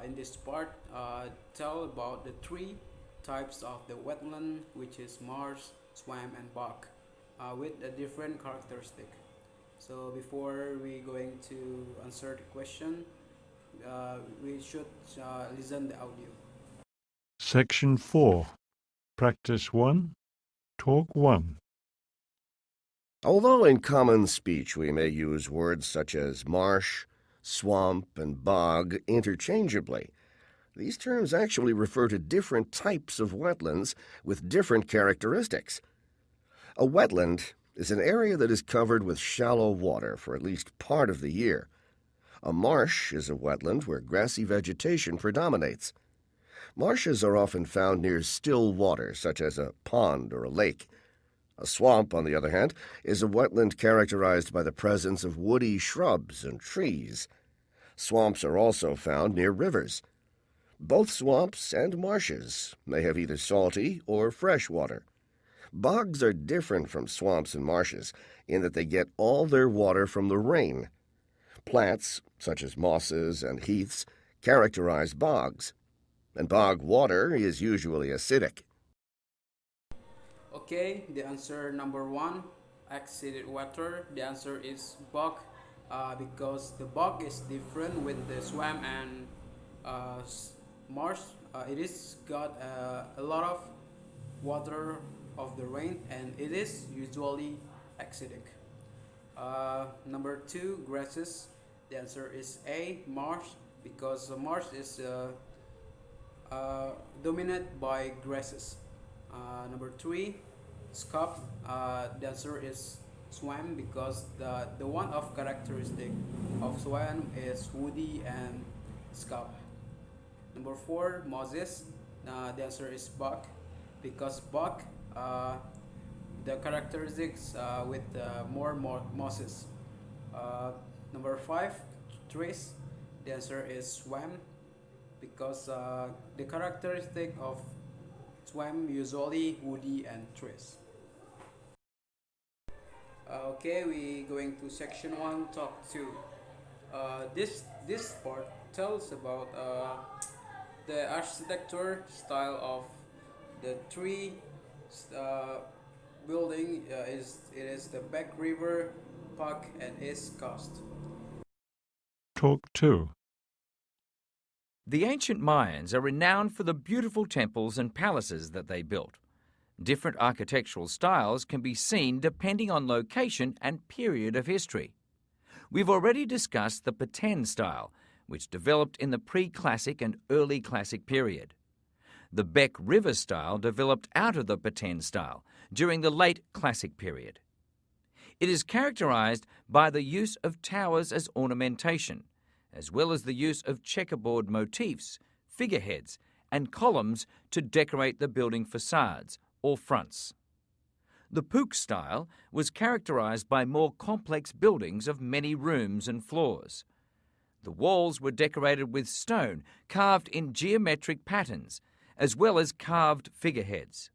in this part, tell about the three types of the wetland, which is marsh, swamp, and bog, with a different characteristic. So before we going to answer the question, we should listen the audio. Section 4. Practice 1. Talk 1. Although in common speech we may use words such as marsh, swamp, and bog interchangeably, these terms actually refer to different types of wetlands with different characteristics. A wetland is an area that is covered with shallow water for at least part of the year. A marsh is a wetland where grassy vegetation predominates. Marshes are often found near still water, such as a pond or a lake. A swamp, on the other hand, is a wetland characterized by the presence of woody shrubs and trees. Swamps are also found near rivers. Both swamps and marshes may have either salty or fresh water. Bogs are different from swamps and marshes in that they get all their water from the rain. Plants, such as mosses and heaths, characterize bogs, and bog water is usually acidic. Okay, the answer number one, acidic water. The answer is bog, because the bog is different with the swamp and marsh. It is got a lot of water of the rain, and it is usually acidic. Number two, grasses. The answer is A, marsh, because the marsh is dominated by grasses. Number three, scab. The answer is swamp, because the one of characteristic of swamp is woody and scab. Number four, mosses. The answer is bog, because bog the characteristics with more mosses. Number five, trees. The answer is swamp, because the characteristic of swamp usually woody and trees. Okay, we going to section 1, talk 2. This part tells about the architecture style of the three building. It is the Back River, Park, and East Coast. Talk 2. The ancient Mayans are renowned for the beautiful temples and palaces that they built. Different architectural styles can be seen depending on location and period of history. We've already discussed the Patan style, which developed in the pre-classic and early classic period. The Beck River style developed out of the Patan style during the late classic period. It is characterized by the use of towers as ornamentation, as well as the use of checkerboard motifs, figureheads, and columns to decorate the building facades or fronts. The Pook style was characterized by more complex buildings of many rooms and floors. The walls were decorated with stone carved in geometric patterns, as well as carved figureheads.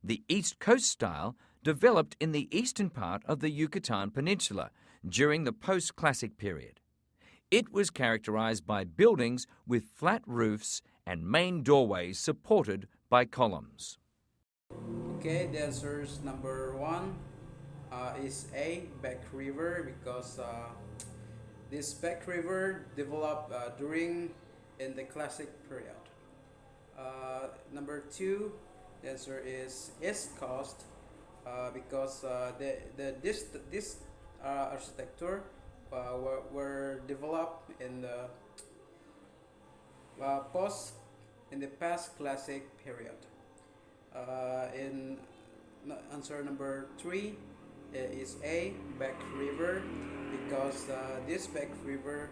The East Coast style developed in the eastern part of the Yucatan Peninsula during the post-classic period. It was characterized by buildings with flat roofs and main doorways supported by columns. Okay, the answers number one is A, Back River, because this Back River developed during in the classic period. Number two, the answer is East Coast, because this architecture were developed in the in the past classic period. In answer number three is A, Back River, because this Back River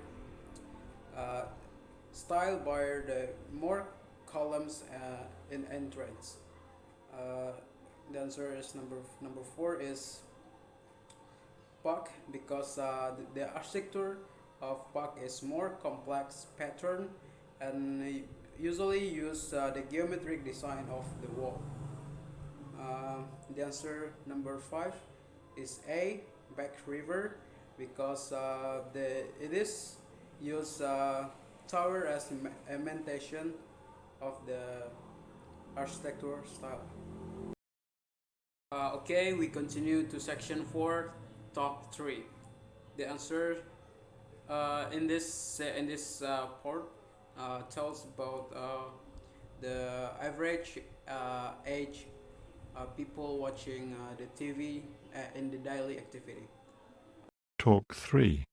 style by the more columns in entrance. The answer is number four is Park, because the architecture of Park is more complex pattern and usually use the geometric design of the wall. The answer number five is A, Back River, because it is use tower as imitation of the architecture style. Okay, we continue to section 4, talk 3. The answer in this part tells about the average age people watching the TV in the daily activity. Talk 3.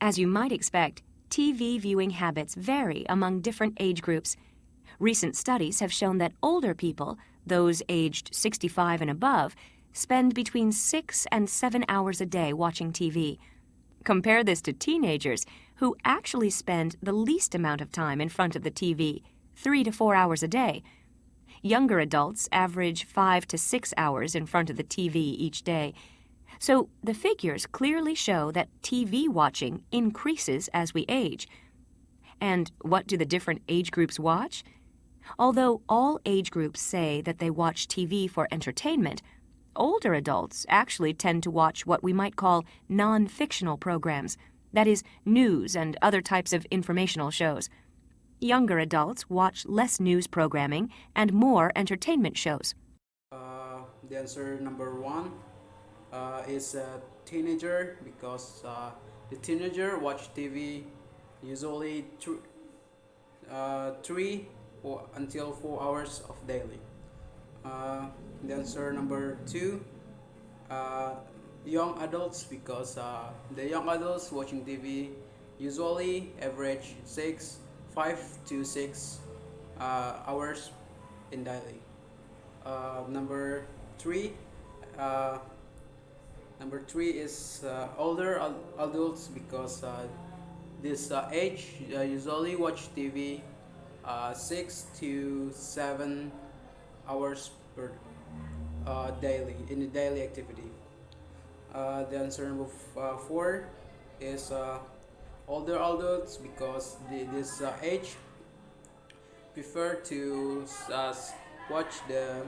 As you might expect, TV viewing habits vary among different age groups. Recent studies have shown that older people, those aged 65 and above, spend between 6 and 7 hours a day watching TV. Compare this to teenagers, who actually spend the least amount of time in front of the TV, 3 to 4 hours a day. Younger adults average 5 to 6 hours in front of the TV each day. So the figures clearly show that TV watching increases as we age. And what do the different age groups watch? Although all age groups say that they watch TV for entertainment, older adults actually tend to watch what we might call non-fictional programs, that is, news and other types of informational shows. Younger adults watch less news programming and more entertainment shows. The answer number 1 is a teenager, because the teenager watch TV usually 3 or until 4 hours of daily. The answer number 2, young adults, because the young adults watching TV usually average 5 to 6 hours in daily. Number 3 is older adults, because this age usually watch TV 6 to 7 hours per daily in the daily activity. The answer number 4 is older adults, because this age prefer to watch the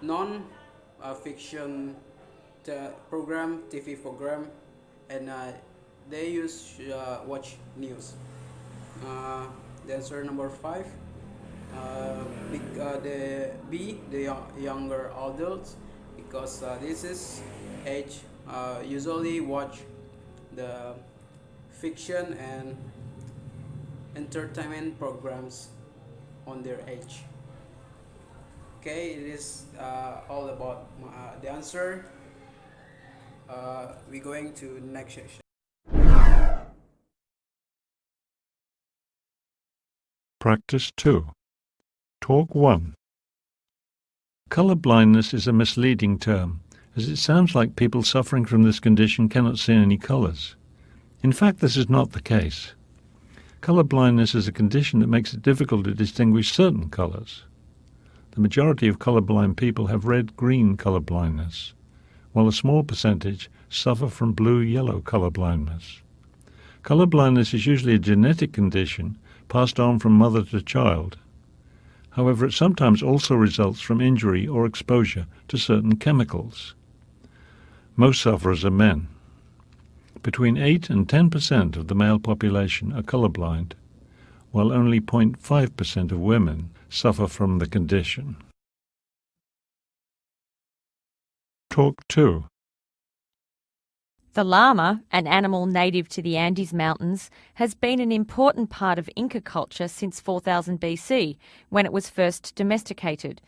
non-fiction TV program, and they watch news. The answer number 5, the younger adults, because this is age usually watch the fiction and entertainment programs on their age. Okay, it is all about the answer. We're going to the next section. Practice 2. Talk 1. Color blindness is a misleading term, as it sounds like people suffering from this condition cannot see any colors. In fact, this is not the case. Color blindness is a condition that makes it difficult to distinguish certain colors. The majority of colorblind people have red-green color blindness, while a small percentage suffer from blue-yellow color blindness. Color blindness is usually a genetic condition passed on from mother to child. However, it sometimes also results from injury or exposure to certain chemicals. Most sufferers are men. Between 8 and 10% of the male population are colorblind, while only 0.5% of women suffer from the condition. Talk 2. The llama, an animal native to the Andes Mountains, has been an important part of Inca culture since 4000 BC, when it was first domesticated.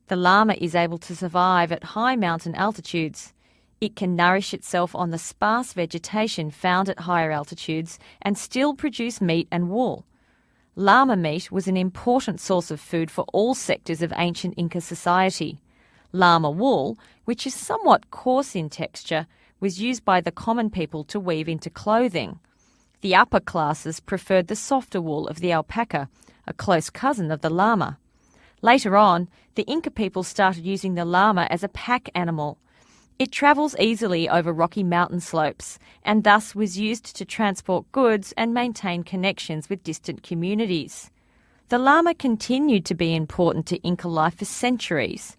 The llama is able to survive at high mountain altitudes. It can nourish itself on the sparse vegetation found at higher altitudes and still produce meat and wool. Llama meat was an important source of food for all sectors of ancient Inca society. Llama wool, which is somewhat coarse in texture, was used by the common people to weave into clothing. The upper classes preferred the softer wool of the alpaca, a close cousin of the llama. Later on, the Inca people started using the llama as a pack animal. It travels easily over rocky mountain slopes and thus was used to transport goods and maintain connections with distant communities. The llama continued to be important to Inca life for centuries.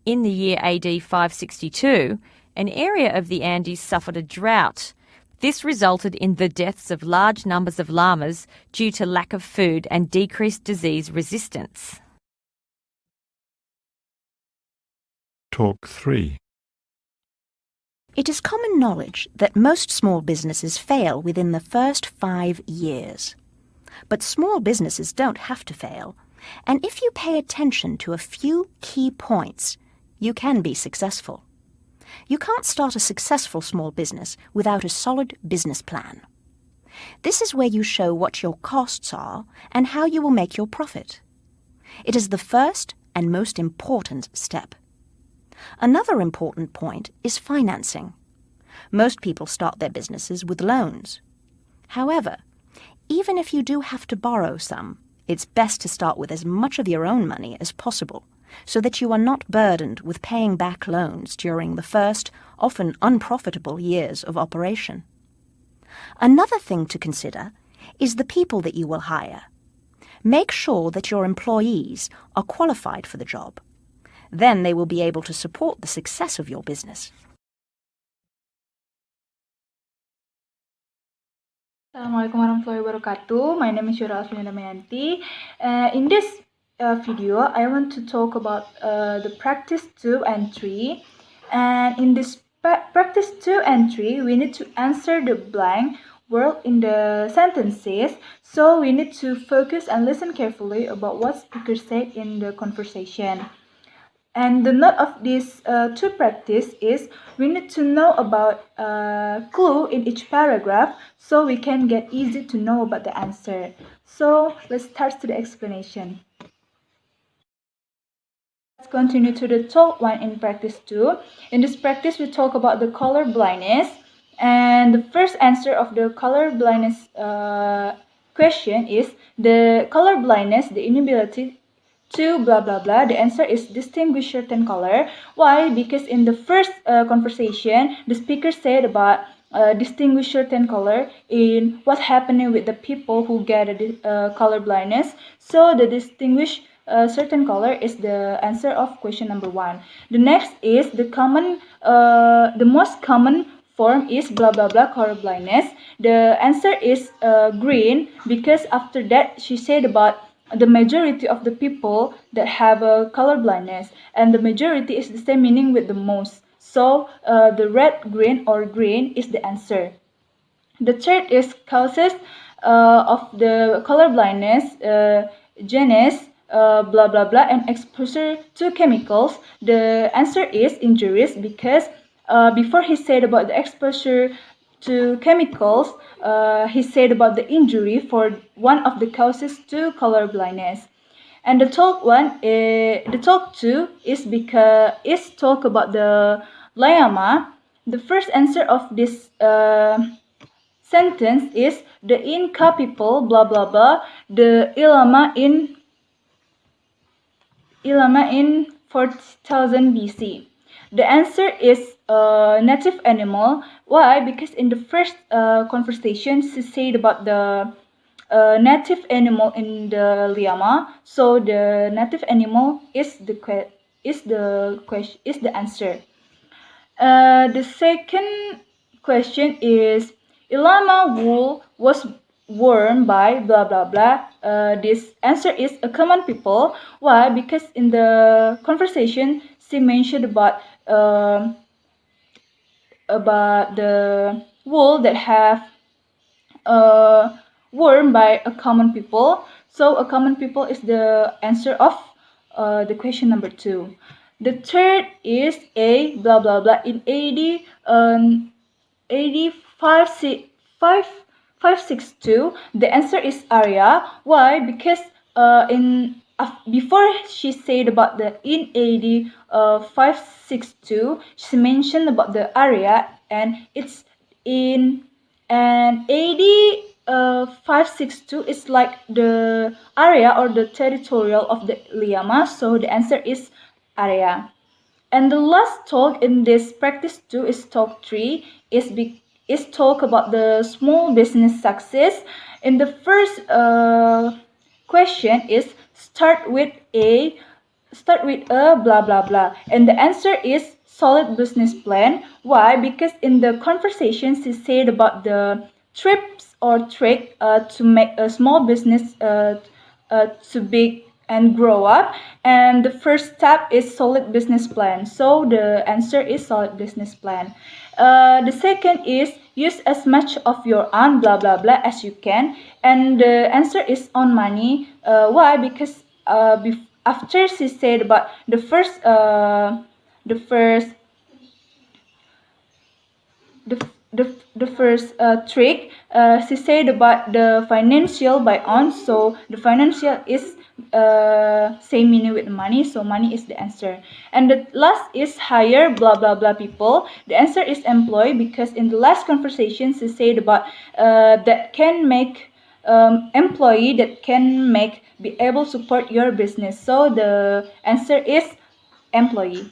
In the year AD 562, an area of the Andes suffered a drought. This resulted in the deaths of large numbers of llamas due to lack of food and decreased disease resistance. Talk 3. It is common knowledge that most small businesses fail within the first 5 years. But small businesses don't have to fail, and if you pay attention to a few key points, you can be successful. You can't start a successful small business without a solid business plan. This is where you show what your costs are and how you will make your profit. It is the first and most important step. Another important point is financing. Most people start their businesses with loans. However, even if you do have to borrow some, it's best to start with as much of your own money as possible, so that you are not burdened with paying back loans during the first, often unprofitable years of operation. Another thing to consider is the people that you will hire. Make sure that your employees are qualified for the job. Then they will be able to support the success of your business. Assalamualaikum warahmatullahi wabarakatuh. My name is Yora Damayanti. In this video, I want to talk about the practice 2 and 3. And in this practice 2 and 3, we need to answer the blank word in the sentences. So we need to focus and listen carefully about what speaker said in the conversation. And the note of this two practice is we need to know about clue in each paragraph so we can get easy to know about the answer. So let's start to the explanation. Let's continue to the talk 1 in practice 2. In this practice, we talk about the color blindness. And the first answer of the color blindness question is the color blindness, the inability to blah blah blah. The answer is distinguish certain color. Why? Because in the first conversation, the speaker said about distinguish certain color in what's happening with the people who get a color blindness. So the distinguish certain color is the answer of question number 1. The next is the most common form is blah blah blah color blindness. The answer is green, because after that she said about the majority of the people that have a color blindness, and the majority is the same meaning with the most. So the red, green, or green is the answer. The third is causes of the color blindness, genes, blah blah blah, and exposure to chemicals. The answer is injuries, because before he said about the exposure to chemicals, he said about the injury for one of the causes to color blindness. And the talk 2 is talk about the llama. The first answer of this sentence is the Inca people blah blah blah the llama in 40,000 BC. The answer is native animal. Why? Because in the first conversation, she said about the native animal in the llama. So the native animal is the answer. The second question is llama wool was worn by blah blah blah. This answer is a common people. Why? Because in the conversation she mentioned about the wool that have worn by a common people. So a common people is the answer of the question number 2. The third is a blah blah blah in AD 562. The answer is area. Why? Because before she said about the in AD 562, she mentioned about the area, and it's in and AD 562 is like the area or the territorial of the llama. So the answer is area. And the last talk in this practice 2 is talk 3 is talk about the small business success. In the first question is start with a blah blah blah, and the answer is solid business plan. Why? Because in the conversation she said about the trips or trick to make a small business to big and grow up, and the first step is solid business plan. So the answer is solid business plan. The second is use as much of your own blah blah blah as you can, and the answer is on money. Why? Because after she said about the first the first trick, she said about the financial by on. So the financial is same meaning with money, so money is the answer. And the last is hire blah blah blah people. The answer is employ, because in the last conversation she said about that can make employee that can make be able to support your business. So the answer is employee.